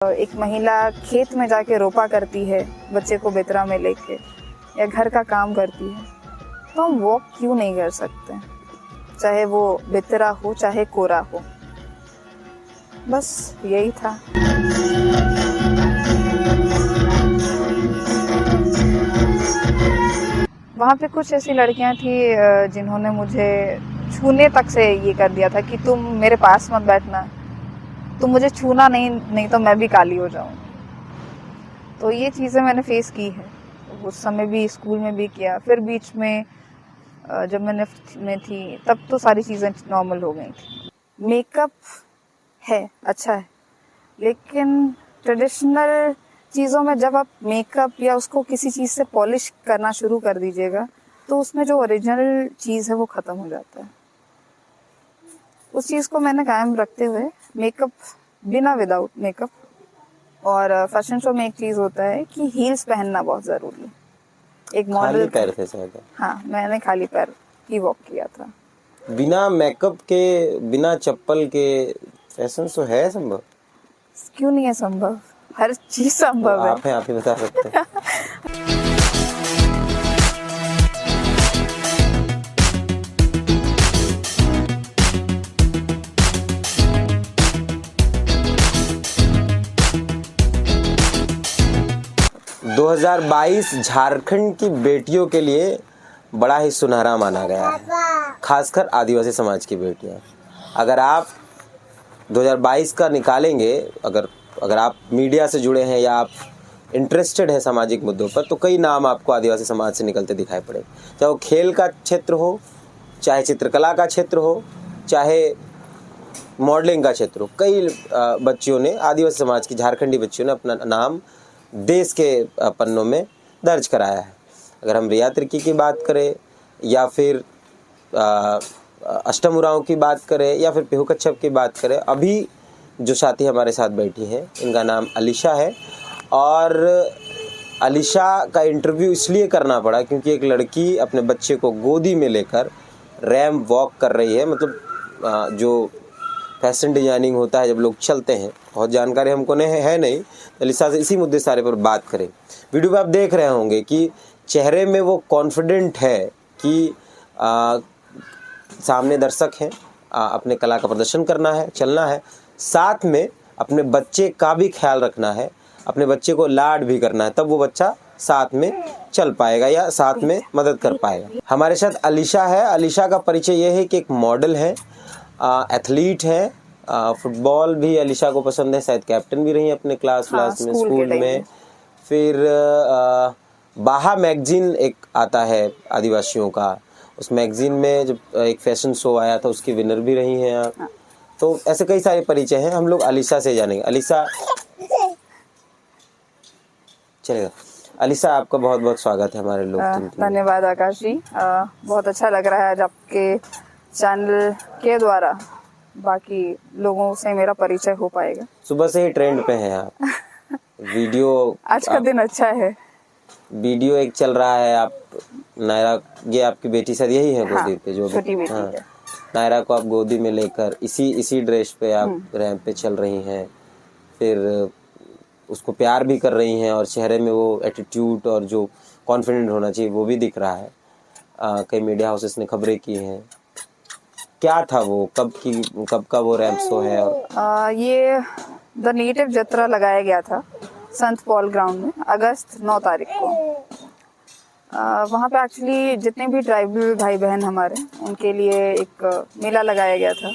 एक महिला खेत में जाके रोपा करती है बच्चे को बितरा में लेके, या घर का काम करती है, तो हम वॉक क्यों नहीं कर सकते, चाहे वो बितरा हो चाहे कोरा हो। बस यही था। वहाँ पे कुछ ऐसी लड़कियां थी जिन्होंने मुझे छूने तक से ये कर दिया था कि तुम मेरे पास मत बैठना, तुम मुझे छूना नहीं तो मैं भी काली हो जाऊं। तो ये चीज़ें मैंने फेस की है, उस समय भी स्कूल में भी किया, फिर बीच में जब मैंने में थी तब तो सारी चीज़ें नॉर्मल हो गई थी। मेकअप है अच्छा है, लेकिन ट्रेडिशनल चीज़ों में जब आप मेकअप या उसको किसी चीज़ से पॉलिश करना शुरू कर दीजिएगा तो उसमें जो ओरिजिनल चीज़ है वो ख़त्म हो जाता है। उस चीज़ को मैंने कायम रखते हुए मेकअप बिना विदाउट मेकअप, और फैशन शो में एक चीज़ होता है कि हील्स पहनना बहुत ज़रूरी है। एक मॉडल खाली पैर थे शायद? हाँ, मैंने खाली पैर ही वॉक किया था। बिना मेकअप के, बिना चप्पल के फैशन शो है संभव? क्यों नहीं है संभव, हर चीज़ संभव है। आप ही बता सकते हैं। 2022 झारखंड की बेटियों के लिए बड़ा ही सुनहरा माना गया है, खासकर आदिवासी समाज की बेटियां। अगर आप 2022 का निकालेंगे, अगर आप मीडिया से जुड़े हैं या आप इंटरेस्टेड हैं सामाजिक मुद्दों पर, तो कई नाम आपको आदिवासी समाज से निकलते दिखाई पड़े। चाहे वो खेल का क्षेत्र हो, चाहे चित्रकला का क्षेत्र हो, चाहे मॉडलिंग का क्षेत्र हो, कई बच्चियों ने, आदिवासी समाज की झारखंडी बच्चियों ने अपना नाम देश के पन्नों में दर्ज कराया है। अगर हम रिया तिर्की की बात करें, या फिर अष्टम उरांव की बात करें, या फिर पिहू कच्छप की बात करें, अभी जो साथी हमारे साथ बैठी हैं इनका नाम अलीशा है। और अलीशा का इंटरव्यू इसलिए करना पड़ा क्योंकि एक लड़की अपने बच्चे को गोदी में लेकर रैंप वॉक कर रही है। मतलब जो फैशन डिजाइनिंग होता है, जब लोग चलते हैं, बहुत जानकारी हमको है नहीं। अलीशा से इसी मुद्दे सारे पर बात करें। वीडियो में आप देख रहे होंगे कि चेहरे में वो कॉन्फिडेंट है कि सामने दर्शक हैं, अपने कला का प्रदर्शन करना है, चलना है, साथ में अपने बच्चे का भी ख्याल रखना है, अपने बच्चे को लाड भी करना है, तब वो बच्चा साथ में चल पाएगा या साथ में मदद कर पाएगा। हमारे साथ अलीशा है। अलीशा का परिचय ये है कि एक मॉडल है, एथलीट है, फुटबॉल भी अलीशा को पसंद है, शायद कैप्टन भी रही है अपने क्लास में, स्कूल में। फिर बाहा मैगजीन एक आता है आदिवासियों का, उस मैगजीन में जब एक फैशन शो आया था उसकी विनर भी रही हैं आप। तो ऐसे कई सारे परिचय हैं, हम लोग अलीशा से जानेंगे। अलीशा, चलेगा। अलीशा, आपका बहुत बहुत स्वागत है हमारे लोग। धन्यवाद आकाश जी, बहुत अच्छा लग रहा है आज आपके चैनल के द्वारा बाकी लोगों से मेरा परिचय हो पाएगा। सुबह से ही ट्रेंड पे हैं आप। वीडियो आज का दिन अच्छा है। वीडियो एक चल रहा है, आप नायरा, ये आपकी बेटी शायद यही है गोदी पे, जो छोटी बेटी है। नायरा को आप गोदी में लेकर इसी ड्रेस पे आप रैंप पे चल रही हैं, फिर उसको प्यार भी कर रही हैं, और चेहरे में वो एटीट्यूड और जो कॉन्फिडेंट होना चाहिए वो भी दिख रहा है। कई मीडिया हाउसेस ने खबरें की हैं। क्या था वो, कब का वो रैंप शो है? और ये द नेटिव जत्रा लगाया गया था संत पॉल ग्राउंड में अगस्त 9 तारीख को। वहाँ पे एक्चुअली जितने भी ट्राइबल भाई बहन हमारे, उनके लिए एक मेला लगाया गया था,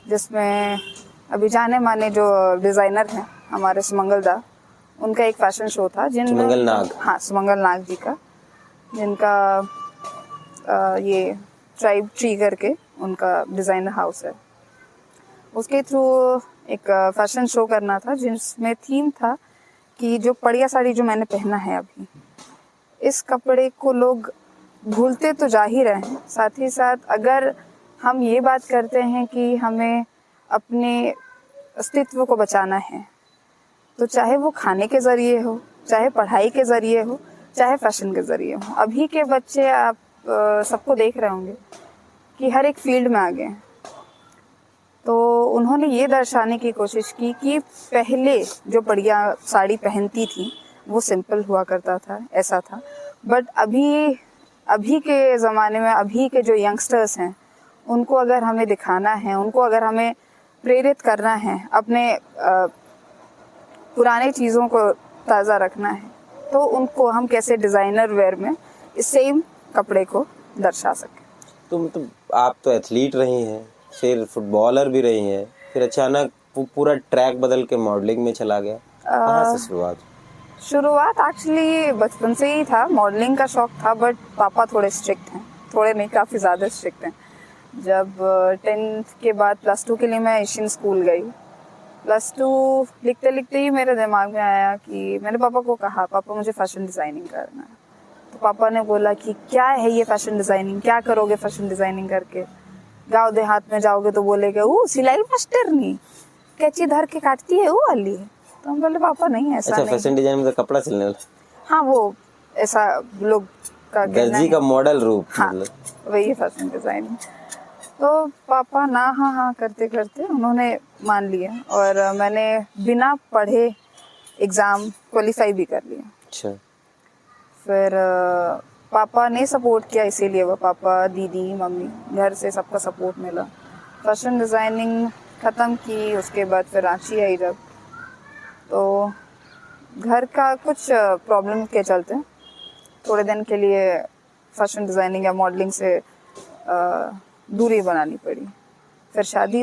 जिसमें अभी जाने माने जो डिज़ाइनर हैं हमारे सुमंगल दा, उनका एक फैशन शो था, सुमंगल नाग, हाँ सुमंगल नाग जी का, जिनका ये ट्राइब ट्री करके उनका डिज़ाइनर हाउस है, उसके थ्रू एक फैशन शो करना था, जिसमें थीम था कि जो पड़िया साड़ी जो मैंने पहना है अभी, इस कपड़े को लोग भूलते तो जा ही रहे हैं, साथ ही साथ अगर हम ये बात करते हैं कि हमें अपने अस्तित्व को बचाना है, तो चाहे वो खाने के ज़रिए हो, चाहे पढ़ाई के ज़रिए हो, चाहे फैशन के ज़रिए हो। अभी के बच्चे आप सबको देख रहे होंगे कि हर एक फील्ड में आगे हैं। तो उन्होंने ये दर्शाने की कोशिश की कि पहले जो बढ़िया साड़ी पहनती थी वो सिंपल हुआ करता था, ऐसा था। बट अभी के ज़माने में अभी के जो यंगस्टर्स हैं उनको अगर हमें दिखाना है, उनको अगर हमें प्रेरित करना है, अपने पुराने चीज़ों को ताज़ा रखना है, तो उनको हम कैसे डिज़ाइनर वेयर में इस सेम कपड़े को दर्शा सकें। तो मतलब आप तो एथलीट रही हैं, फिर फुटबॉलर भी रही हैं, फिर अचानक पूरा ट्रैक बदल के मॉडलिंग में चला गया, कहाँ से शुरुआत एक्चुअली बचपन से ही था, मॉडलिंग का शौक था। बट पापा थोड़े स्ट्रिक्ट हैं, थोड़े नहीं काफ़ी ज़्यादा स्ट्रिक्ट हैं। जब 10th के बाद +2 के लिए मैं एशियन स्कूल गई, +2 लिखते लिखते ही मेरे दिमाग में आया कि मैंने पापा को कहा, पापा मुझे फैशन डिज़ाइनिंग करना है। तो पापा ने बोला कि क्या है ये फैशन डिज़ाइनिंग, क्या करोगे फैशन डिज़ाइनिंग करके, गाँव देहात में जाओगे तो बोलेगे वो सिलाई मास्टर नहीं, कैंची धर के काटती है वो वाली। तो हम बोले पापा नहीं, ऐसा अच्छा, नहीं। फैशन डिजाइन में तो कपड़ा सिलने वाला। हाँ, वो ऐसा लोग का दर्जी का मॉडल रूप। हाँ, मतलब वही फैशन डिज़ाइनिंग। तो पापा ना हाँ करते करते उन्होंने मान लिया और मैंने बिना पढ़े एग्ज़ाम क्वालिफाई भी कर लिया। अच्छा। फिर पापा ने सपोर्ट किया, इसीलिए वो पापा, दीदी, मम्मी, घर से सबका सपोर्ट मिला। फैशन डिज़ाइनिंग ख़त्म की, उसके बाद फिर रांची आई जब, तो घर का कुछ प्रॉब्लम के चलते थोड़े दिन के लिए फैशन डिज़ाइनिंग या मॉडलिंग से दूरी बनानी पड़ी। फिर शादी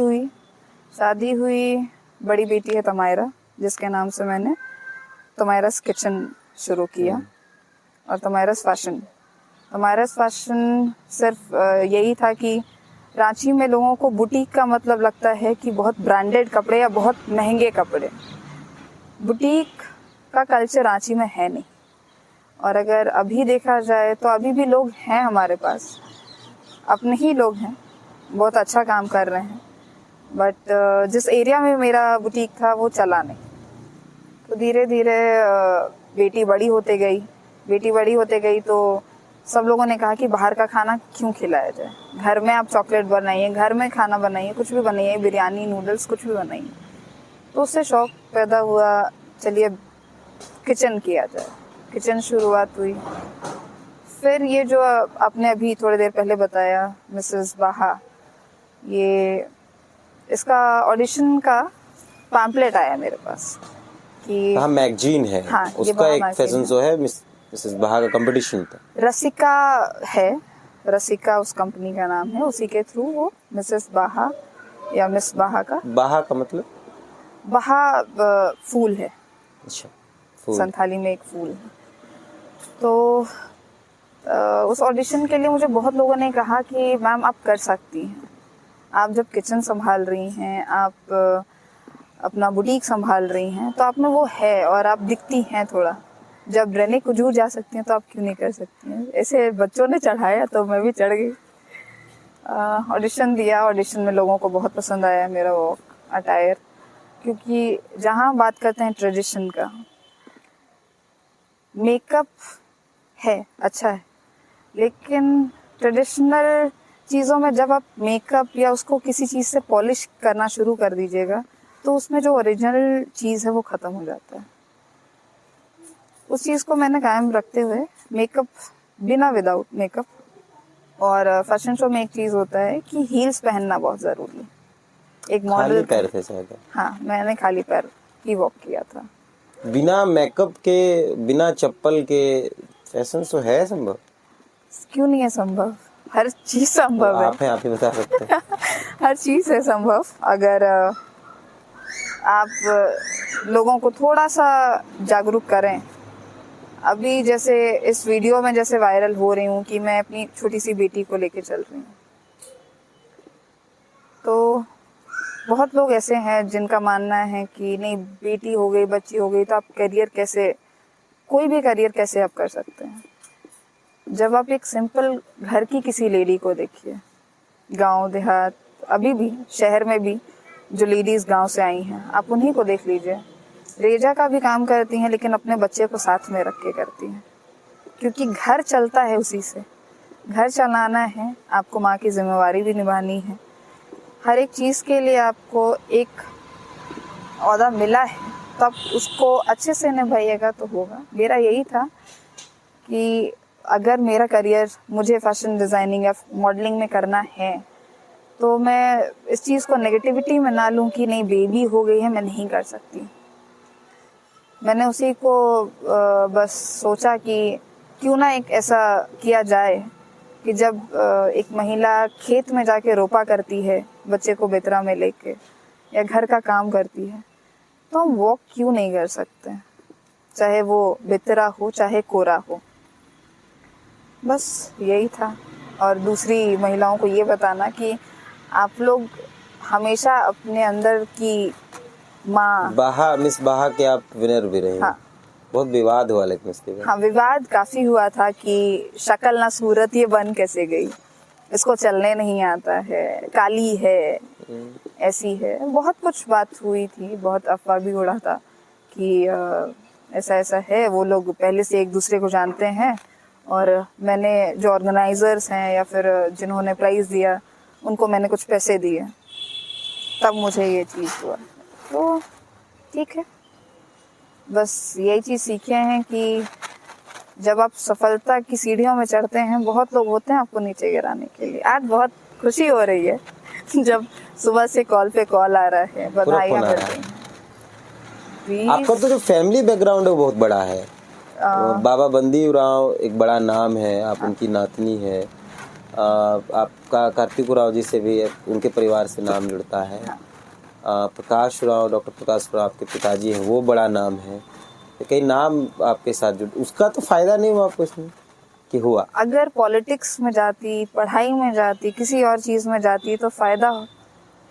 हुई, बड़ी बेटी है तमायरा, जिसके नाम से मैंने तमायरास किचन शुरू किया और तमायरास फैशन सिर्फ यही था कि रांची में लोगों को बुटीक का मतलब लगता है कि बहुत ब्रांडेड कपड़े या बहुत महंगे कपड़े। बुटीक का कल्चर रांची में है नहीं, और अगर अभी देखा जाए तो अभी भी लोग हैं हमारे पास, अपने ही लोग हैं, बहुत अच्छा काम कर रहे हैं। बट जिस एरिया में मेरा बुटीक था वो चला नहीं। तो धीरे धीरे बेटी बड़ी होते गई तो सब लोगों ने कहा कि बाहर का खाना क्यों खिलाया जाए, घर में आप चॉकलेट बनाइए, घर में खाना बनाइए, कुछ भी बनाइए, बिरयानी, नूडल्स, कुछ भी बनाइए। तो उससे शौक पैदा हुआ, चलिए किचन किया जाए। किचन शुरुआत हुई। फिर ये जो आपने अभी थोड़ी देर पहले बताया, मिसेस बाहा, ये इसका ऑडिशन का पैम्पलेट आया मेरे पास कि हाँ, मैगजीन है। हाँ, उसका एक फैशन शो है, मिसेस बाहा का कंपटीशन था। रसिका है, रसिका उस कंपनी का नाम है, उसी के थ्रू वो मिसेस बाहा या मिस बाहा का। बाहा का मतलब? बाहा फूल है। अच्छा, फूल। संथाली में एक फूल है। तो उस ऑडिशन के लिए मुझे बहुत लोगों ने कहा कि मैम आप कर सकती हैं, आप जब किचन संभाल रही हैं, आप अपना बुटीक संभाल रही हैं, तो आप में वो है और आप दिखती हैं थोड़ा, जब रहने कुजूर जा सकती हैं तो आप क्यों नहीं कर सकती हैं। ऐसे बच्चों ने चढ़ाया तो मैं भी चढ़ गई। ऑडिशन दिया, ऑडिशन में लोगों को बहुत पसंद आया मेरा वो अटायर, क्योंकि जहाँ बात करते हैं ट्रेडिशन का, मेकअप है अच्छा है, लेकिन ट्रेडिशनल चीज़ों में जब आप मेकअप या उसको किसी चीज़ से पॉलिश करना शुरू कर दीजिएगा तो उसमें जो ओरिजिनल चीज़ है वो ख़त्म हो जाता है। उस चीज़ को मैंने कायम रखते हुए मेकअप बिना विदाउट मेकअप, और फैशन शो में एक चीज़ होता है कि हील्स पहनना बहुत ज़रूरी है। एक मॉडल पैर थे शायद। हाँ, मैंने खाली पैर ही वॉक किया था। बिना मेकअप के, बिना चप्पल के फैशन शो है संभव? क्यों नहीं है संभव, हर चीज संभव है। आप ही बता सकते हैं। हर चीज है संभव, अगर आप लोगों को थोड़ा सा जागरूक करें। अभी जैसे इस वीडियो में जैसे वायरल हो रही हूँ कि मैं अपनी छोटी सी बेटी को लेके चल रही हूँ, तो बहुत लोग ऐसे हैं जिनका मानना है कि नहीं, बेटी हो गई, बच्ची हो गई तो आप करियर कैसे, कोई भी करियर कैसे आप कर सकते हैं। जब आप एक सिंपल घर की किसी लेडी को देखिए, गांव देहात, अभी भी शहर में भी जो लेडीज़ गांव से आई हैं, आप उन्हीं को देख लीजिए। रेजा का भी काम करती हैं, लेकिन अपने बच्चे को साथ में रख के करती हैं, क्योंकि घर चलता है उसी से। घर चलाना है, आपको माँ की जिम्मेवारी भी निभानी है, हर एक चीज़ के लिए आपको एक ओहदा मिला है, तब उसको अच्छे से निभाइएगा तो होगा। मेरा यही था कि अगर मेरा करियर मुझे फैशन डिज़ाइनिंग या मॉडलिंग में करना है, तो मैं इस चीज़ को नेगेटिविटी में ना लूँ कि नहीं बेबी हो गई है, मैं नहीं कर सकती। मैंने उसी को बस सोचा कि क्यों ना एक ऐसा किया जाए कि जब एक महिला खेत में जाके रोपा करती है बच्चे को बेतरा में लेके, या घर का काम करती है, तो हम वॉक क्यों नहीं कर सकते, चाहे वो बेतरा हो चाहे कोरा हो। बस यही था। और दूसरी महिलाओं को ये बताना कि आप लोग हमेशा अपने अंदर की माँ। मिस बाहा के आप विनर भी रहे। हाँ, बहुत विवाद हुआ लेकिन उसके बाद। हाँ, विवाद काफी हुआ था कि शक्ल ना सूरत ये बन कैसे गई, इसको चलने नहीं आता है, काली है, ऐसी है, बहुत कुछ बात हुई थी। बहुत अफवाह भी उड़ा था कि ऐसा ऐसा है। वो लोग पहले से एक दूसरे को जानते हैं, और मैंने जो ऑर्गेनाइजर्स हैं या फिर जिन्होंने प्राइज दिया उनको मैंने कुछ पैसे दिए, तब मुझे ये चीज़ हुआ। तो ठीक है, बस यही चीज़ सीखे हैं कि जब आप सफलता की सीढ़ियों में चढ़ते हैं, बहुत लोग होते हैं आपको नीचे गिराने के लिए। आज बहुत खुशी हो रही है जब सुबह से कॉल पे कॉल आ रहा है, बधाइयाँ मिल रही हैं। आपका तो जो फैमिली बैकग्राउंड है वो बहुत बड़ा है। बाबा बंदी उरांव एक बड़ा नाम है, आप उनकी नातनी है। आपका कार्तिक उरांव जी से भी उनके परिवार से नाम जुड़ता है। प्रकाश उरांव, डॉक्टर प्रकाश उरांव आपके पिताजी हैं, वो बड़ा नाम है। तो कई नाम आपके साथ जुड़, उसका तो फायदा नहीं हुआ आपको इसमें कि हुआ? अगर पॉलिटिक्स में जाती, पढ़ाई में जाती, किसी और चीज़ में जाती तो फायदा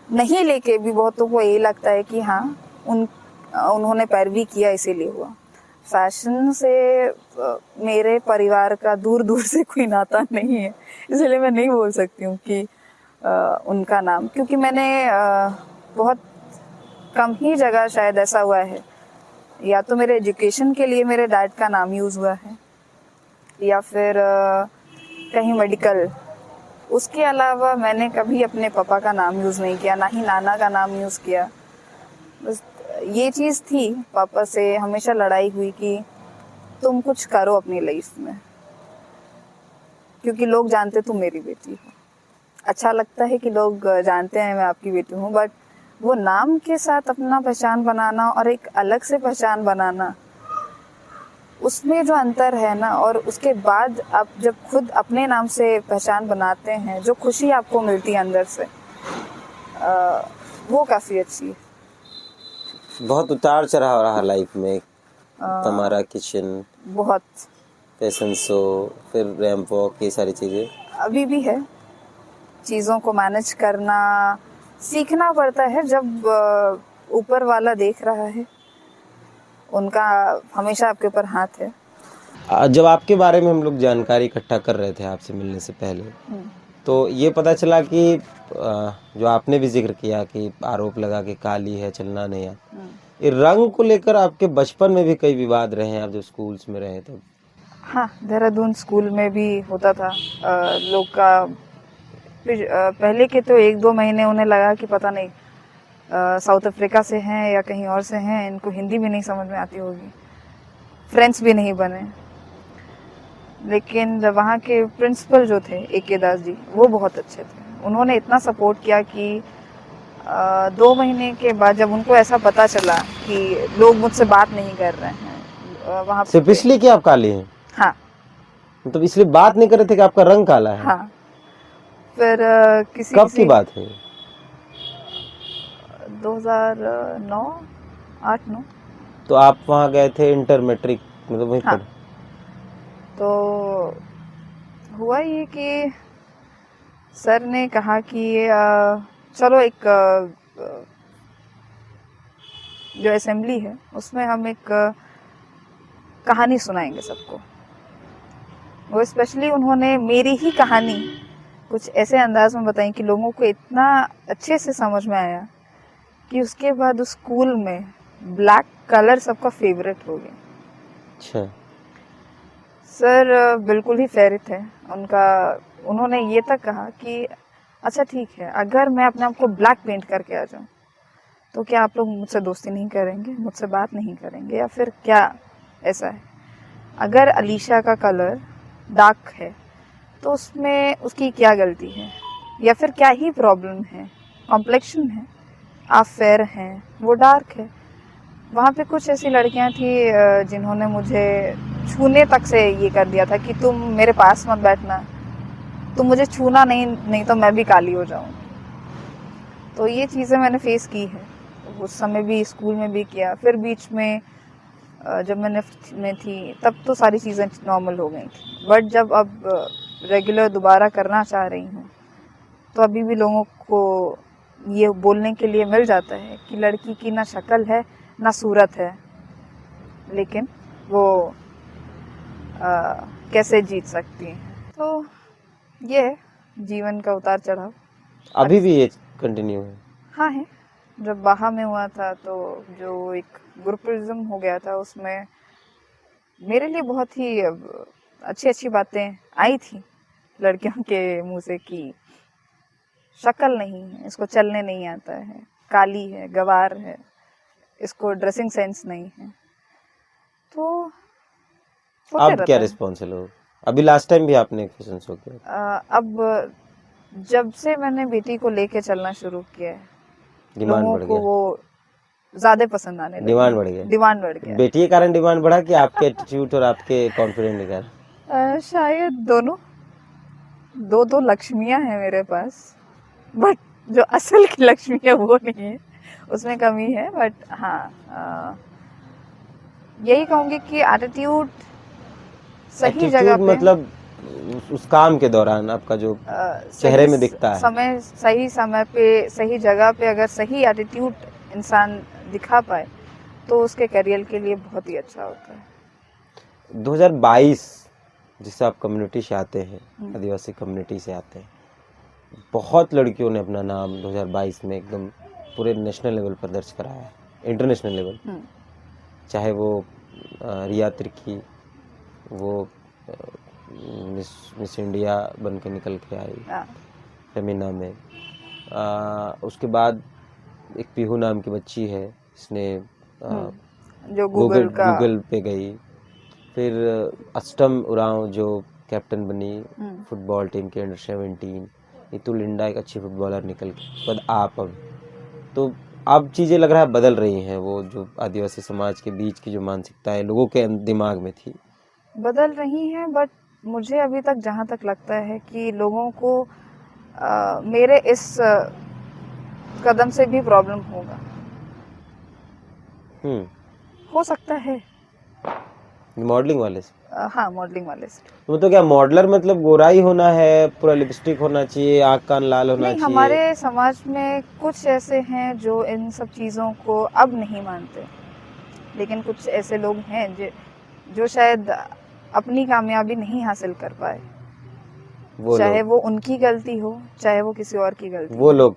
नहीं लेके भी बहुतों को यही लगता है कि हाँ उन्होंने पैरवी किया इसीलिए हुआ। फैशन से मेरे परिवार का दूर दूर से कोई नाता नहीं है, इसलिए मैं नहीं बोल सकती हूँ कि उनका नाम, क्योंकि मैंने बहुत कम ही जगह शायद ऐसा हुआ है, या तो मेरे एजुकेशन के लिए मेरे डैड का नाम यूज़ हुआ है, या फिर कहीं मेडिकल। उसके अलावा मैंने कभी अपने पापा का नाम यूज़ नहीं किया, ना ही नाना का नाम यूज़ किया। बस ये चीज़ थी, पापा से हमेशा लड़ाई हुई कि तुम कुछ करो अपनी लाइफ में, क्योंकि लोग जानते तुम मेरी बेटी हो। अच्छा लगता है कि लोग जानते हैं मैं आपकी बेटी हूँ, बट वो नाम के साथ अपना पहचान बनाना और एक अलग से पहचान बनाना, उसमें जो अंतर है ना, और उसके बाद आप जब खुद अपने नाम से पहचान बनाते हैं, जो खुशी आपको मिलती है अंदर से, वो काफ़ी अच्छी है। बहुत उतार चढ़ाव रहा लाइफ में, तुम्हारा किचन, बहुत फैशन शो, फिर रैंप वॉक, ये सारी चीज़ें अभी भी है। चीज़ों को मैनेज करना सीखना पड़ता है। जब ऊपर वाला देख रहा है, उनका हमेशा आपके ऊपर हाथ है। जब आपके बारे में हम लोग जानकारी इकट्ठा कर रहे थे आपसे मिलने से पहले, तो ये पता चला कि जो आपने भी जिक्र किया कि आरोप लगा कि काली है, चलना नहीं है, ये रंग को लेकर आपके बचपन में भी कई विवाद रहे हैं, आप जो स्कूल्स में रहे तो? हाँ, देहरादून स्कूल में भी होता था। लोग का पहले के तो 1-2 महीने उन्हें लगा कि पता नहीं साउथ अफ्रीका से हैं या कहीं और से हैं, इनको हिंदी भी नहीं समझ में आती होगी, फ्रेंड्स भी नहीं बने। लेकिन वहाँ के प्रिंसिपल जो थे A.K. दास जी, वो बहुत अच्छे थे। उन्होंने इतना सपोर्ट किया कि 2 महीने के बाद जब उनको ऐसा पता चला कि लोग मुझसे बात नहीं कर रहे हैं वहाँ सिर्फ इसलिए कि आप काली हैं? हाँ, मतलब इसलिए बात नहीं कर रहे थे कि आपका रंग काला है? हाँ। फिर कब की बात है? 2009, 8-9। तो आप वहाँ गए थे इंटर मैट्रिक, मतलब वहीं हाँ। पर? तो हुआ ये कि सर ने कहा कि चलो एक जो असेंबली है उसमें हम एक कहानी सुनाएंगे सबको। वो स्पेशली उन्होंने मेरी ही कहानी कुछ ऐसे अंदाज में बताई कि लोगों को इतना अच्छे से समझ में आया कि उसके बाद उस स्कूल में ब्लैक कलर सबका फेवरेट हो गया। अच्छा। सर बिल्कुल ही फेयर थे। उन्होंने ये तक कहा कि अच्छा ठीक है, अगर मैं अपने आप को ब्लैक पेंट करके आ जाऊं तो क्या आप लोग मुझसे दोस्ती नहीं करेंगे, मुझसे बात नहीं करेंगे, या फिर क्या ऐसा है? अगर अलीशा का कलर डार्क है तो उसमें उसकी क्या गलती है, या फिर क्या ही प्रॉब्लम है? कॉम्प्लेक्शन है, आप फेयर हैं, वो डार्क है। वहाँ पे कुछ ऐसी लड़कियां थी जिन्होंने मुझे छूने तक से ये कर दिया था कि तुम मेरे पास मत बैठना, तुम मुझे छूना नहीं तो मैं भी काली हो जाऊं। तो ये चीज़ें मैंने फेस की है, उस समय भी स्कूल में भी किया, फिर बीच में जब मैं निफ्थ में थी तब तो सारी चीज़ें नॉर्मल हो गई थी, बट जब अब रेगुलर दोबारा करना चाह रही हूँ तो अभी भी लोगों को ये बोलने के लिए मिल जाता है कि लड़की की ना शक्ल है ना सूरत है, लेकिन वो कैसे जीत सकती है। तो ये है जीवन का उतार चढ़ाव। अभी भी ये कंटिन्यू है? हाँ है। जब बाहा में हुआ था तो जो एक ग्रुपिज्म हो गया था उसमें मेरे लिए बहुत ही अच्छी अच्छी बातें आई थी लड़कियों के मुंह से कि शक्ल नहीं है, इसको चलने नहीं आता है, काली है, गवार है, इसको ड्रेसिंग सेंस नहीं है। तो अब क्या रिस्पॉन्स है लोग? अभी लास्ट टाइम भी आपने एक फैशन शो किया। अब जब से मैंने बेटी को लेके चलना शुरू किया है, डिमांड लोगों बढ़ को गया, वो ज्यादा पसंद आने लगी। डिमांड बढ़ गया, डिमांड बढ़ गया। बेटी के कारण डिमांड बढ़ा कि आपके एटीट्यूड और आपके कॉन्फिडेंस के कारण? शायद दोनों। दो लक्ष्मियां हैं मेरे पास, बट जो असल की लक्ष्मी है वो नहीं है, उसमें कमी है। बट हाँ, यही कहूंगी कि एटीट्यूड सही जगह पे, मतलब उस काम के दौरान आपका जो चेहरे में दिखता है, सही समय पे सही जगह पे अगर सही एटीट्यूड इंसान दिखा पाए तो उसके करियर के लिए बहुत ही अच्छा होता है। 2022 जिससे आप कम्युनिटी से आते हैं, आदिवासी कम्युनिटी से आते हैं, बहुत लड़कियों ने अपना नाम 2022 में एकदम पूरे नेशनल लेवल पर दर्ज कराया है, इंटरनेशनल लेवल। चाहे वो रिया तिर्की, वो मिस इंडिया बन के निकल के आई फेमिना में, उसके बाद एक पीहू नाम की बच्ची है, इसने जो गूगल पे गई। फिर अष्टम उरांव जो कैप्टन बनी फुटबॉल टीम के अंडर 17। नीतू लिंडा एक अच्छी फुटबॉलर निकल के बाद आप तो अब चीज़ें लग रहा है बदल रही हैं। वो जो आदिवासी समाज के बीच की जो मानसिकता है लोगों के दिमाग में थी, बदल रही हैं। बट मुझे अभी तक जहाँ तक लगता है कि लोगों को मेरे इस कदम से भी प्रॉब्लम होगा। हो सकता है मॉडलिंग वाले से। हाँ, मॉडलिंग वाले से। तो क्या मॉडलर मतलब गोराई होना है, पूरा लिपस्टिक होना चाहिए, आँख कान लाल होना चाहिए? हमारे समाज में कुछ ऐसे हैं जो इन सब चीज़ों को अब नहीं मानते, लेकिन कुछ ऐसे लोग हैं जो शायद अपनी कामयाबी नहीं हासिल कर पाए, चाहे वो उनकी गलती हो चाहे वो किसी और की गलती। वो लोग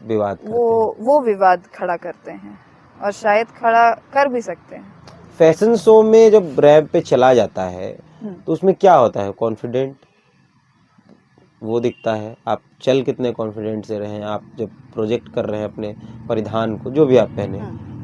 विवाद करते हैं। वो विवाद खड़ा करते हैं और शायद खड़ा कर भी सकते हैं। फैशन शो में जब रैप पे चला जाता है तो उसमें क्या होता है? कॉन्फिडेंट वो दिखता है, आप चल कितने कॉन्फिडेंट से रहे हैं, आप जब प्रोजेक्ट कर रहे हैं अपने परिधान को, जो भी आप पहने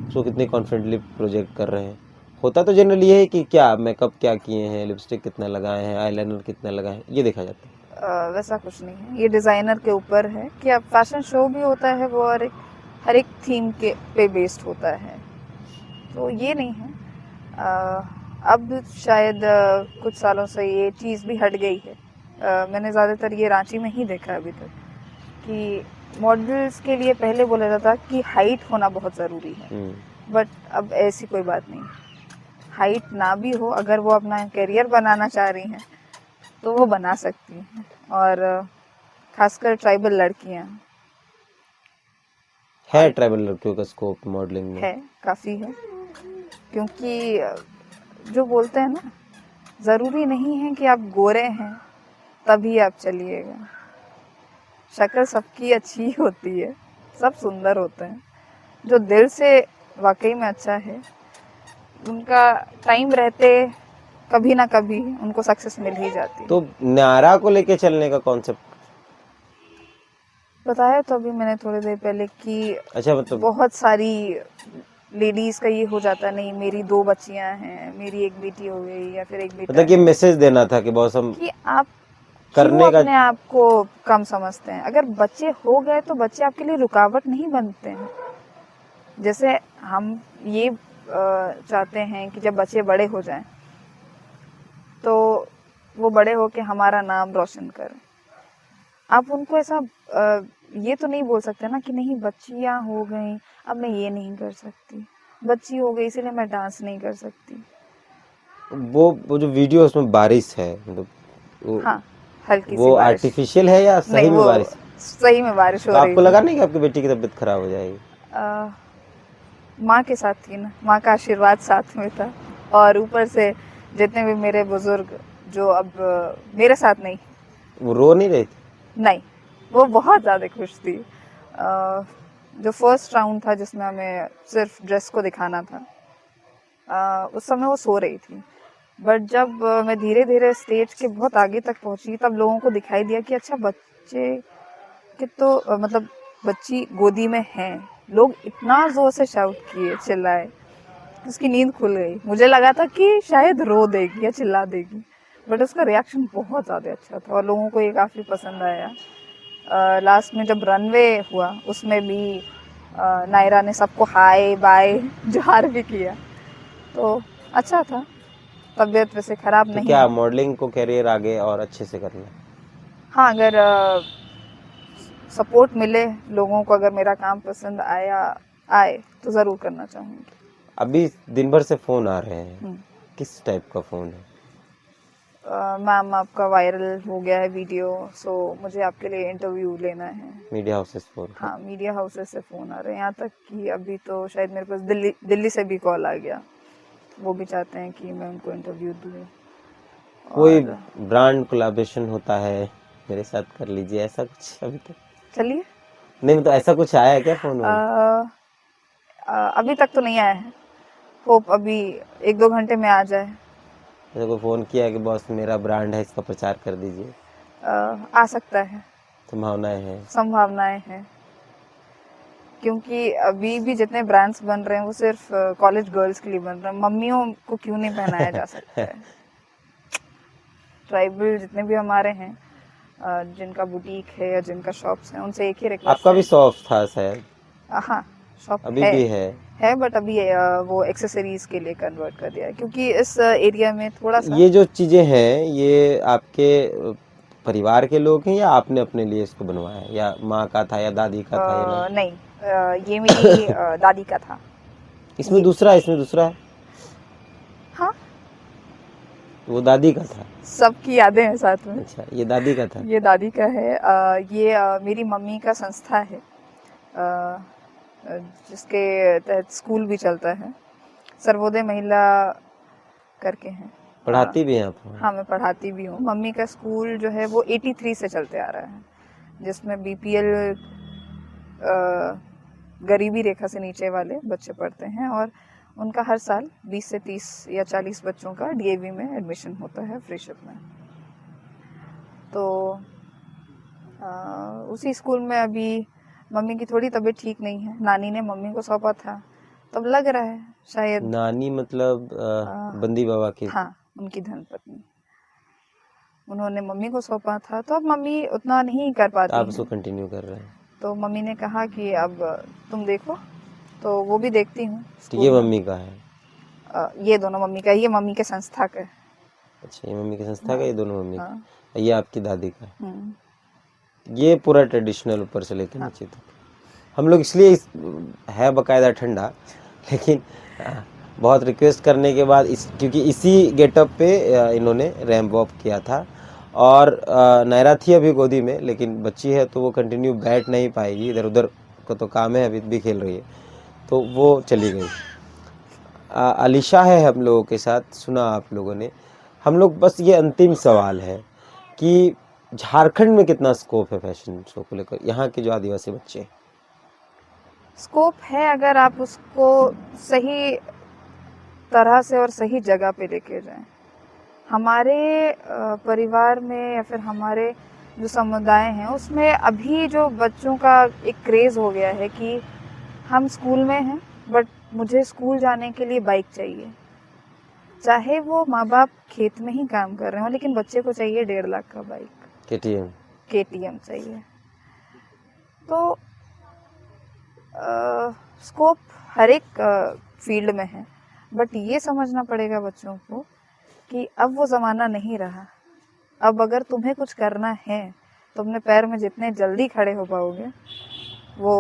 उसको कितने कॉन्फिडेंटली प्रोजेक्ट कर रहे हैं। होता तो जनरली ये है कि क्या मेकअप क्या किए हैं, लिपस्टिक कितना लगाए हैं, आईलाइनर कितना लगाए हैं, ये देखा जाता है। वैसा कुछ नहीं है, ये डिज़ाइनर के ऊपर है कि अब फैशन शो भी होता है वो हर एक थीम के पे बेस्ड होता है, तो ये नहीं है। अब शायद कुछ सालों से ये चीज़ भी हट गई है। मैंने ज़्यादातर ये रांची में ही देखा अभी तक कि मॉडल्स के लिए पहले बोला जाता कि हाइट होना बहुत ज़रूरी है, बट अब ऐसी कोई बात नहीं। हाइट ना भी हो, अगर वो अपना करियर बनाना चाह रही हैं तो वो बना सकती हैं। और खासकर ट्राइबल लड़कियां है, ट्राइबल लड़कियों का स्कोप मॉडलिंग में है, काफ़ी है। क्योंकि जो बोलते हैं ना, ज़रूरी नहीं है कि आप गोरे हैं तभी आप चलिएगा। शक्ल सबकी अच्छी होती है, सब सुंदर होते हैं। जो दिल से वाकई में अच्छा है उनका टाइम रहते कभी ना कभी उनको सक्सेस मिल ही जाती है। तो न्यारा को लेके चलने का कॉन्सेप्ट बताया तो अभी मैंने थोड़ी देर पहले कि अच्छा, मतलब बहुत सारी लेडीज का ये हो जाता, नहीं मेरी 2 बच्चियां हैं, मेरी एक बेटी हो गई या फिर एक बेटा मतलब कि है, मैसेज देना था कि बॉस हम कि आप क्यों करने का। अपने आप को कम समझते हैं। अगर बच्चे हो गए तो बच्चे आपके लिए रुकावट नहीं बनते हैं। जैसे हम ये चाहते हैं कि जब बच्चे बड़े हो जाएं तो वो बड़े होके हमारा नाम रोशन करें। आप उनको ऐसा ये तो नहीं बोल सकते ना कि नहीं बच्चियां हो गई अब मैं ये नहीं कर सकती, बच्ची हो गई इसीलिए मैं डांस नहीं कर सकती। वो जो वीडियो उसमें बारिश है, मतलब हाँ, हल्की सी वो बारिश। आर्टिफिशियल है या नहीं, सही में वो बारिश? सही में बारिश तो हो रही आपको थी। लगा नहीं कि आपकी बेटी की तबीयत खराब हो जाएगी? माँ के साथ थी ना, माँ का आशीर्वाद साथ में था। और ऊपर से जितने भी मेरे बुजुर्ग जो अब मेरे साथ नहीं, वो रो नहीं रही थी? नहीं वो बहुत ज़्यादा खुश थी। जो फर्स्ट राउंड था जिसमें हमें सिर्फ ड्रेस को दिखाना था, उस समय वो सो रही थी। बट जब मैं धीरे धीरे स्टेज के बहुत आगे तक पहुंची तब लोगों को दिखाई दिया कि अच्छा बच्चे के तो मतलब बच्ची गोदी में है। लोग इतना जोर से शाउट किए, चिल्लाए, उसकी नींद खुल गई। मुझे लगा था कि शायद रो देगी या चिल्ला देगी, बट उसका रिएक्शन बहुत ज़्यादा अच्छा था और लोगों को ये काफ़ी पसंद आया। लास्ट में जब रनवे हुआ उसमें भी नायरा ने सबको हाय बाय जोहार भी किया, तो अच्छा था। तबीयत वैसे खराब तो नहीं क्या है। मॉडलिंग को कैरियर आगे और अच्छे से करना है? हाँ, अगर सपोर्ट मिले लोगों को, अगर मेरा काम पसंद आए तो ज़रूर करना चाहूँगी। अभी दिन भर से फोन आ रहे हैं, हम्म। किस टाइप का फोन है? मैम आपका वायरल हो गया है वीडियो, सो मुझे आपके लिए इंटरव्यू लेना है। Media houses phone? हाँ, मीडिया हाउसेस से फ़ोन आ रहे हैं। यहाँ तक कि अभी तो शायद मेरे पास दिल्ली से भी कॉल आ गया, वो भी चाहते हैं कि मैं उनको इंटरव्यू दूँ। कोई और ब्रांड कोलैबोरेशन होता है, मेरे साथ कर लीजिए, ऐसा कुछ अभी तक? चलिए, नहीं, मतलब ऐसा कुछ आया है क्या फोन वोन? अभी तक तो नहीं आया है, होप अभी 1-2 घंटे में आ जाए। ऐसा कोई फोन किया है कि बॉस मेरा ब्रांड है, इसका प्रचार कर दीजिए? आ सकता है, संभावनाएं हैं? संभावनाएं हैं, क्योंकि अभी भी जितने ब्रांड्स बन रहे हैं वो सिर्फ कॉलेज गर्ल्स के लिए बन रहे हैं। मम्मियों को क्यों नहीं पहनाया जा सकता है? ट्राइबल जितने भी हमारे हैं, जिनका बुटीक है या जिनका शॉप्स हैं, उनसे एक ही रिक्वेस्ट आपका है। भी शॉप था शायद? हाँ, शॉप अभी भी है? बट अभी वो एक्सेसरीज के लिए कन्वर्ट कर दिया है, क्योंकि इस एरिया में थोड़ा सा ये जो चीजें हैं ये आपके परिवार के लोग हैं या आपने अपने लिए इसको बनवाया है, या माँ का था या दादी का था या नहीं? नहीं, ये मेरी दादी का था। इसमें ये दूसरा है, इसमें दूसरा है? हाँ, वो दादी का था? सबकी यादें हैं साथ में। अच्छा, ये दादी का था? ये दादी का है। ये मेरी मम्मी का संस्था है, जिसके तहत स्कूल भी चलता है, सर्वोदय महिला करके हैं। पढ़ाती भी हैं आप? हाँ, मैं पढ़ाती भी हूँ। मम्मी का स्कूल जो है वो 83 से चलते आ रहा है, जिसमें बीपीएल गरीबी रेखा से नीचे वाले बच्चे पढ़ते हैं, और उनका हर साल 20 से 30 या 40 बच्चों का डीएवी में एडमिशन होता है फ्रीशिप में। तो उसी स्कूल में अभी मम्मी की थोड़ी तबीयत ठीक नहीं है, नानी ने मम्मी को सौंपा था, तब लग रहा है शायद। नानी मतलब बंदी बाबा की? हाँ, उनकी धर्मपत्नी। उन्होंने मम्मी को सौंपा था, तो अब मम्मी उतना नहीं कर पाती आप उसको हैं। कंटिन्यू कर रहे हैं? तो मम्मी ने कहा कि अब तुम देखो, तो वो भी देखती हूँ। तो ये मम्मी का है? ये दोनों मम्मी का, ये मम्मी के संस्था का है। अच्छा, ये मम्मी की संस्था का, ये दोनों मम्मी हाँ। का, ये आपकी दादी का है? हम्म। ये पूरा ट्रेडिशनल ऊपर से लेके नीचे तक। हम लोग इसलिए है बकायदा ठंडा, लेकिन बहुत रिक्वेस्ट करने के बाद क्योंकि इसी गेटअप पे इन्होंने रैंप वॉक किया था, और नायरा थी अभी गोदी में, लेकिन बच्ची है तो वो कंटिन्यू बैठ नहीं पाएगी, इधर उधर का तो काम है, अभी भी खेल रही है, तो वो चली गई। अलीशा है हम लोगों के साथ, सुना आप लोगों ने। हम लोग बस ये अंतिम सवाल है कि झारखंड में कितना स्कोप है फैशन शो को लेकर, यहाँ के जो आदिवासी बच्चे? स्कोप है, अगर आप उसको सही तरह से और सही जगह पे लेके जाएं। हमारे परिवार में या फिर हमारे जो समुदाय हैं उसमें अभी जो बच्चों का एक क्रेज़ हो गया है कि हम स्कूल में हैं बट मुझे स्कूल जाने के लिए बाइक चाहिए। चाहे वो माँ बाप खेत में ही काम कर रहे हो लेकिन बच्चे को चाहिए 1.5 लाख का बाइक, केटीएम चाहिए। तो स्कोप हर एक फील्ड में है बट ये समझना पड़ेगा बच्चों को कि अब वो ज़माना नहीं रहा। अब अगर तुम्हें कुछ करना है तो अपने पैर में जितने जल्दी खड़े हो पाओगे वो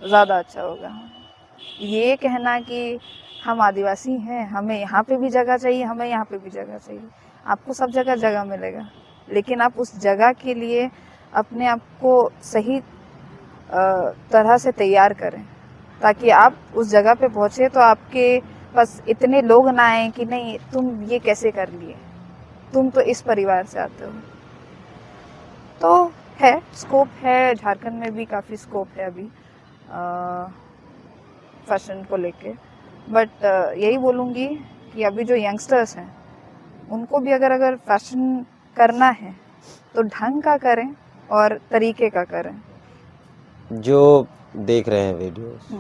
ज़्यादा अच्छा होगा। ये कहना कि हम आदिवासी हैं, हमें यहाँ पे भी जगह चाहिए, हमें यहाँ पे भी जगह चाहिए, आपको सब जगह जगह मिलेगा लेकिन आप उस जगह के लिए अपने आप को सही तरह से तैयार करें ताकि आप उस जगह पे पहुँचे तो आपके बस इतने लोग ना आए कि नहीं तुम ये कैसे कर लिए, तुम तो इस परिवार से आते हो। तो है स्कोप है, झारखंड में भी काफ़ी स्कोप है अभी फैशन को लेके। बट यही बोलूँगी कि अभी जो यंगस्टर्स हैं उनको भी अगर फैशन करना है तो ढंग का करें और तरीके का करें। जो देख रहे हैं वीडियोस,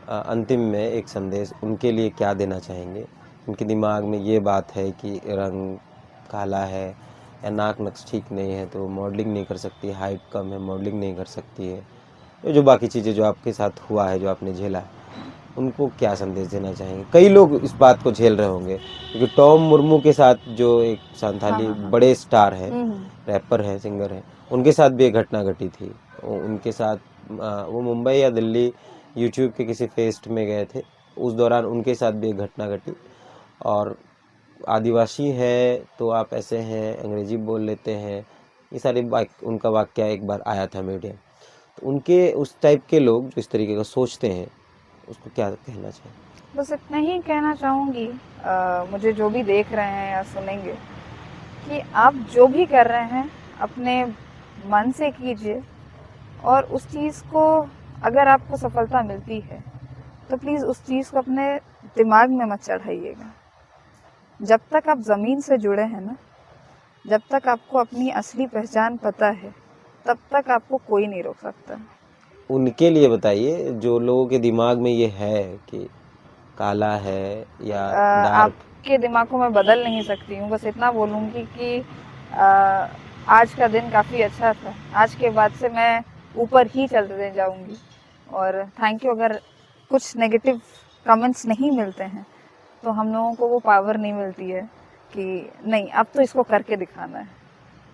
अंतिम में एक संदेश उनके लिए क्या देना चाहेंगे? उनके दिमाग में ये बात है कि रंग काला है या नाक नक्श ठीक नहीं है तो मॉडलिंग नहीं कर सकती, हाइट कम है मॉडलिंग नहीं कर सकती है, जो बाकी चीज़ें जो आपके साथ हुआ है, जो आपने झेला है, उनको क्या संदेश देना चाहेंगे? कई लोग इस बात को झेल रहे होंगे क्योंकि टॉम मुर्मू के साथ जो एक संथाली बड़े स्टार हैं, रैपर हैं, सिंगर हैं, उनके साथ भी एक घटना घटी थी। उनके साथ वो मुंबई या दिल्ली यूट्यूब के किसी फेस्ट में गए थे, उस दौरान उनके साथ भी एक घटना घटी। और आदिवासी है तो आप ऐसे हैं, अंग्रेजी बोल लेते हैं, ये सारी उनका वाक्य एक बार आया था मीडिया। तो उनके उस टाइप के लोग जो इस तरीके का सोचते हैं उसको क्या कहना चाहिए? बस इतना ही कहना चाहूँगी मुझे जो भी देख रहे हैं या सुनेंगे कि आप जो भी कर रहे हैं अपने मन से कीजिए और उस चीज़ को अगर आपको सफलता मिलती है तो प्लीज़ उस चीज़ को अपने दिमाग में मत चढ़ाइएगा। जब तक आप ज़मीन से जुड़े हैं ना, जब तक आपको अपनी असली पहचान पता है तब तक आपको कोई नहीं रोक सकता। उनके लिए बताइए जो लोगों के दिमाग में ये है कि काला है या डार्क। आपके दिमाग को मैं बदल नहीं सकती हूँ, बस इतना बोलूँगी कि आज का दिन काफ़ी अच्छा था, आज के बाद से मैं ऊपर ही चलते जाऊँगी। और थैंक यू, अगर कुछ नेगेटिव कमेंट्स नहीं मिलते हैं तो हम लोगों को वो पावर नहीं मिलती है कि नहीं अब तो इसको करके दिखाना है।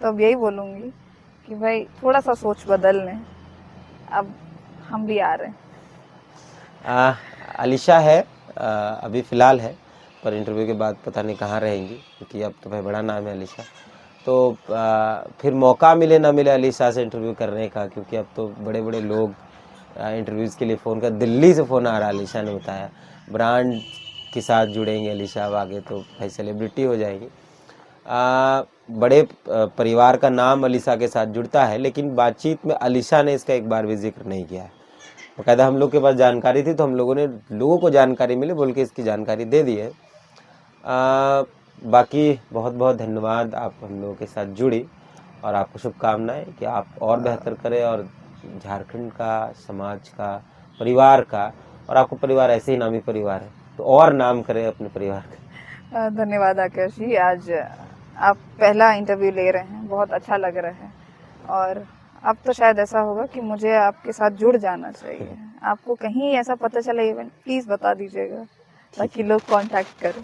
तो अब यही बोलूँगी कि भाई थोड़ा सा सोच बदल लें, अब हम भी आ रहे हैं। अलीशा है, अभी फ़िलहाल है पर इंटरव्यू के बाद पता नहीं कहाँ रहेंगी क्योंकि अब तो भाई बड़ा नाम है अलीशा। तो फिर मौका मिले ना मिले अलीशा से इंटरव्यू करने का, क्योंकि अब तो बड़े बड़े लोग इंटरव्यूज़ के लिए फ़ोन कर, दिल्ली से फ़ोन आ रहा है। अलीशा ने बताया ब्रांड के साथ जुड़ेंगे अलीशा, अब आगे तो भाई सेलिब्रिटी हो जाएगी। बड़े परिवार का नाम अलीशा के साथ जुड़ता है, लेकिन बातचीत में अलीशा ने इसका एक बार भी जिक्र नहीं किया है। बाकायदा हम लोग के पास जानकारी थी तो हम लोगों ने लोगों को जानकारी मिले बोल के इसकी जानकारी दे दी है। बाकी बहुत बहुत धन्यवाद, आप हम लोगों के साथ जुड़ी और आपको शुभकामनाएं कि आप और बेहतर करें और झारखंड का, समाज का, परिवार का, और आपको परिवार ऐसे ही नामी परिवार है तो और नाम करें अपने परिवार का। धन्यवाद आकाश जी, आज आप पहला इंटरव्यू ले रहे हैं, बहुत अच्छा लग रहा है और अब तो शायद ऐसा होगा कि मुझे आपके साथ जुड़ जाना चाहिए। आपको कहीं ऐसा पता चले इवेंट, प्लीज़ बता दीजिएगा ताकि लोग कांटेक्ट करें।